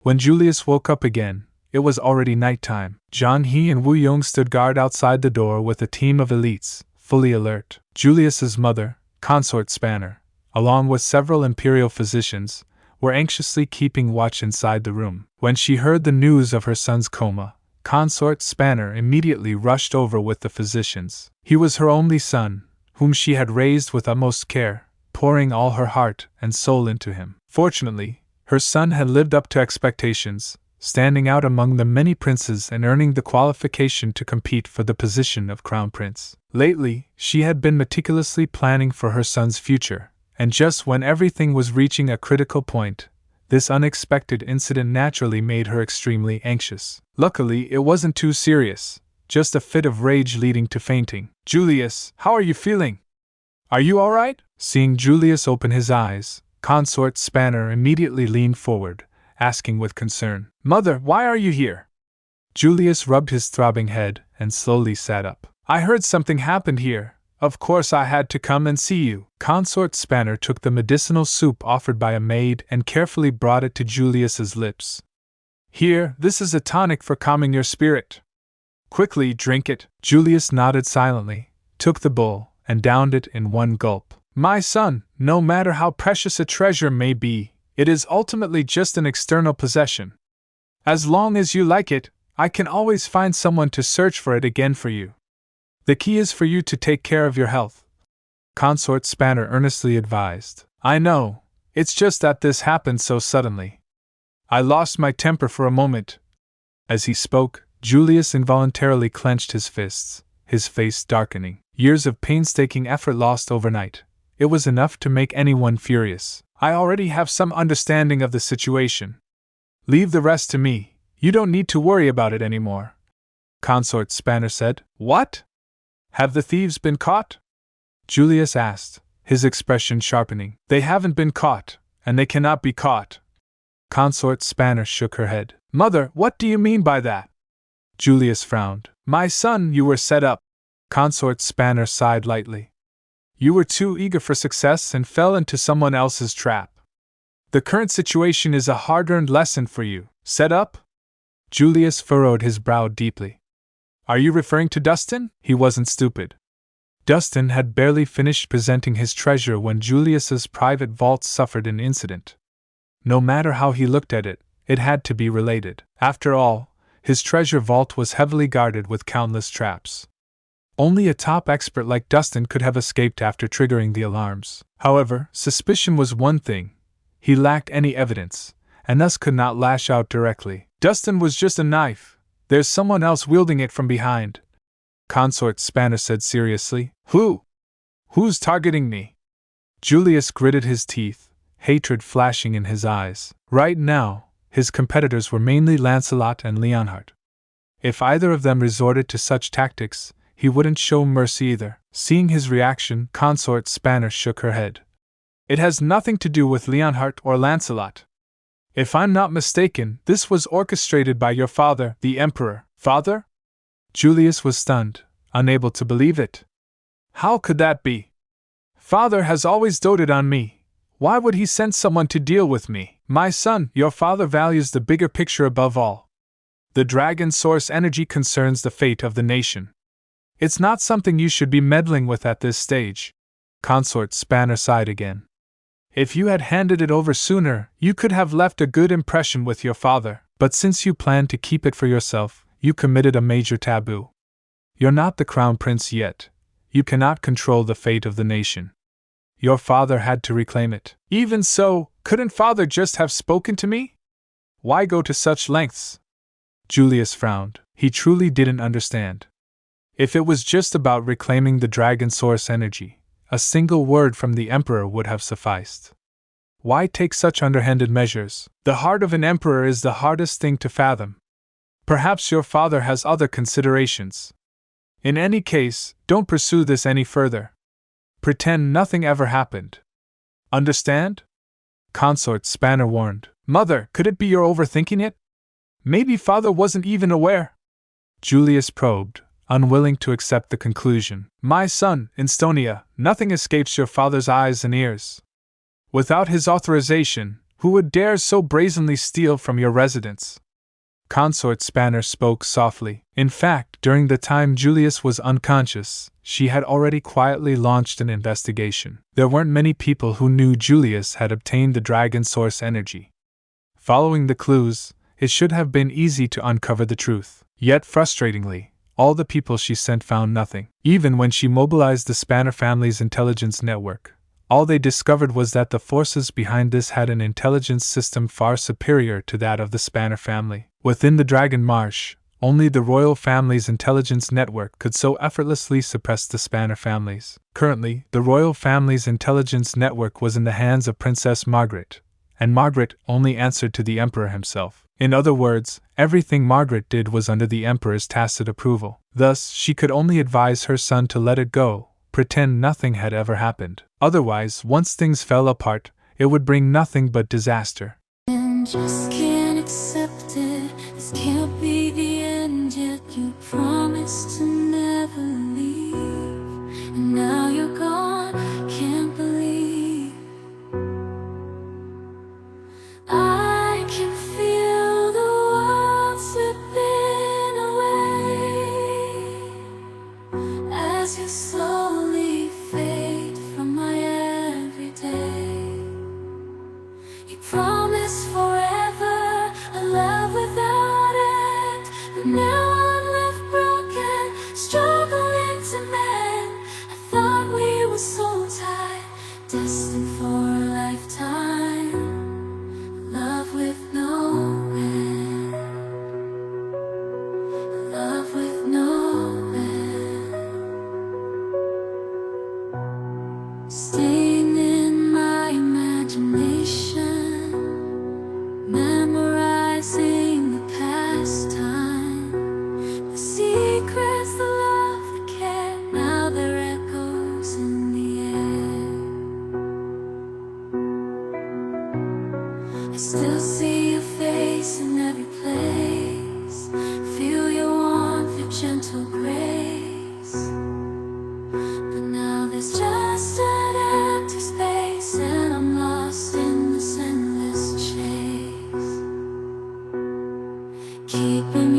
When Julius woke up again, it was already nighttime. Zhang He and Wu Yong stood guard outside the door with a team of elites, fully alert. Julius's mother, Consort Spanner, along with several imperial physicians, were anxiously keeping watch inside the room. When she heard the news of her son's coma, Consort Spanner immediately rushed over with the physicians. He was her only son, whom she had raised with utmost care, pouring all her heart and soul into him. Fortunately, her son had lived up to expectations, standing out among the many princes and earning the qualification to compete for the position of crown prince. Lately, she had been meticulously planning for her son's future, and just when everything was reaching a critical point, this unexpected incident naturally made her extremely anxious. Luckily, it wasn't too serious, just a fit of rage leading to fainting. "Julius, how are you feeling? Are you all right?" Seeing Julius open his eyes, Consort Spanner immediately leaned forward, asking with concern, "Mother, why are you here?" Julius rubbed his throbbing head and slowly sat up. "I heard something happened here. Of course I had to come and see you." Consort Spanner took the medicinal soup offered by a maid and carefully brought it to Julius's lips. "Here, this is a tonic for calming your spirit. Quickly drink it." Julius nodded silently, took the bowl, and downed it in one gulp. "My son, no matter how precious a treasure may be, it is ultimately just an external possession. As long as you like it, I can always find someone to search for it again for you. The key is for you to take care of your health," Consort Spanner earnestly advised. "I know, it's just that this happened so suddenly. I lost my temper for a moment." As he spoke, Julius involuntarily clenched his fists, his face darkening. Years of painstaking effort lost overnight. It was enough to make anyone furious. "I already have some understanding of the situation. Leave the rest to me, you don't need to worry about it anymore," Consort Spanner said. "What? Have the thieves been caught?" Julius asked, his expression sharpening. "They haven't been caught, and they cannot be caught." Consort Spanner shook her head. "Mother, what do you mean by that?" Julius frowned. "My son, you were set up." Consort Spanner sighed lightly. "You were too eager for success and fell into someone else's trap. The current situation is a hard-earned lesson for you." "Set up?" Julius furrowed his brow deeply. "Are you referring to Dustin?" He wasn't stupid. Dustin had barely finished presenting his treasure when Julius's private vault suffered an incident. No matter how he looked at it, it had to be related. After all, his treasure vault was heavily guarded with countless traps. Only a top expert like Dustin could have escaped after triggering the alarms. However, suspicion was one thing. He lacked any evidence, and thus could not lash out directly. "Dustin was just a knife. There's someone else wielding it from behind," Consort Spanner said seriously. "Who? Who's targeting me?" Julius gritted his teeth, hatred flashing in his eyes. Right now, his competitors were mainly Lancelot and Leonhardt. If either of them resorted to such tactics, he wouldn't show mercy either. Seeing his reaction, Consort Spanner shook her head. "It has nothing to do with Leonhardt or Lancelot. If I'm not mistaken, this was orchestrated by your father, the Emperor." "Father?" Julius was stunned, unable to believe it. "How could that be? Father has always doted on me. Why would he send someone to deal with me?" "My son, your father values the bigger picture above all. The dragon source energy concerns the fate of the nation. It's not something you should be meddling with at this stage." Consort Spanner sighed again. "If you had handed it over sooner, you could have left a good impression with your father. But since you planned to keep it for yourself, you committed a major taboo. You're not the crown prince yet. You cannot control the fate of the nation. Your father had to reclaim it." "Even so, couldn't father just have spoken to me? Why go to such lengths?" Julius frowned. He truly didn't understand. If it was just about reclaiming the dragon source energy, a single word from the Emperor would have sufficed. Why take such underhanded measures? The heart of an emperor is the hardest thing to fathom. Perhaps your father has other considerations. In any case, don't pursue this any further. Pretend nothing ever happened. Understand?" Consort Spanner warned. "Mother, could it be you're overthinking it? Maybe father wasn't even aware." Julius probed, unwilling to accept the conclusion. "My son, Instonia, nothing escapes your father's eyes and ears. Without his authorization, Who would dare so brazenly steal from your residence? Consort Spanner spoke softly. In fact, during the time Julius was unconscious, she had already quietly launched an investigation. There weren't many people who knew Julius had obtained the dragon source energy. Following the clues, it should have been easy to uncover the truth. Yet frustratingly, all the people she sent found nothing. Even when she mobilized the Spanner family's intelligence network, all they discovered was that the forces behind this had an intelligence system far superior to that of the Spanner family. Within the Dragon Marsh, only the royal family's intelligence network could so effortlessly suppress the Spanner families. Currently, the royal family's intelligence network was in the hands of Princess Margaret, and Margaret only answered to the Emperor himself. In other words, everything Margaret did was under the Emperor's tacit approval. Thus, she could only advise her son to let it go, pretend nothing had ever happened. Otherwise, once things fell apart, it would bring nothing but disaster. And just can't accept it. This can't be the end yet. You promised to never leave, and now you're gone. Can't believe I can feel the world slipping away as you slowly fade from my everyday. You promised forever a love without end, but now I'm left broken, struggling to mend. I thought we were so tied, destined for a lifetime, love with no end, love with no end. Staying in my imagination, memorizing the past time, the secrets, the love, the care, now they're echoes in the air. I still see your face in every place, feel your warmth, your gentle grace, but now there's just an empty space, and I'm lost in this endless chase. Keeping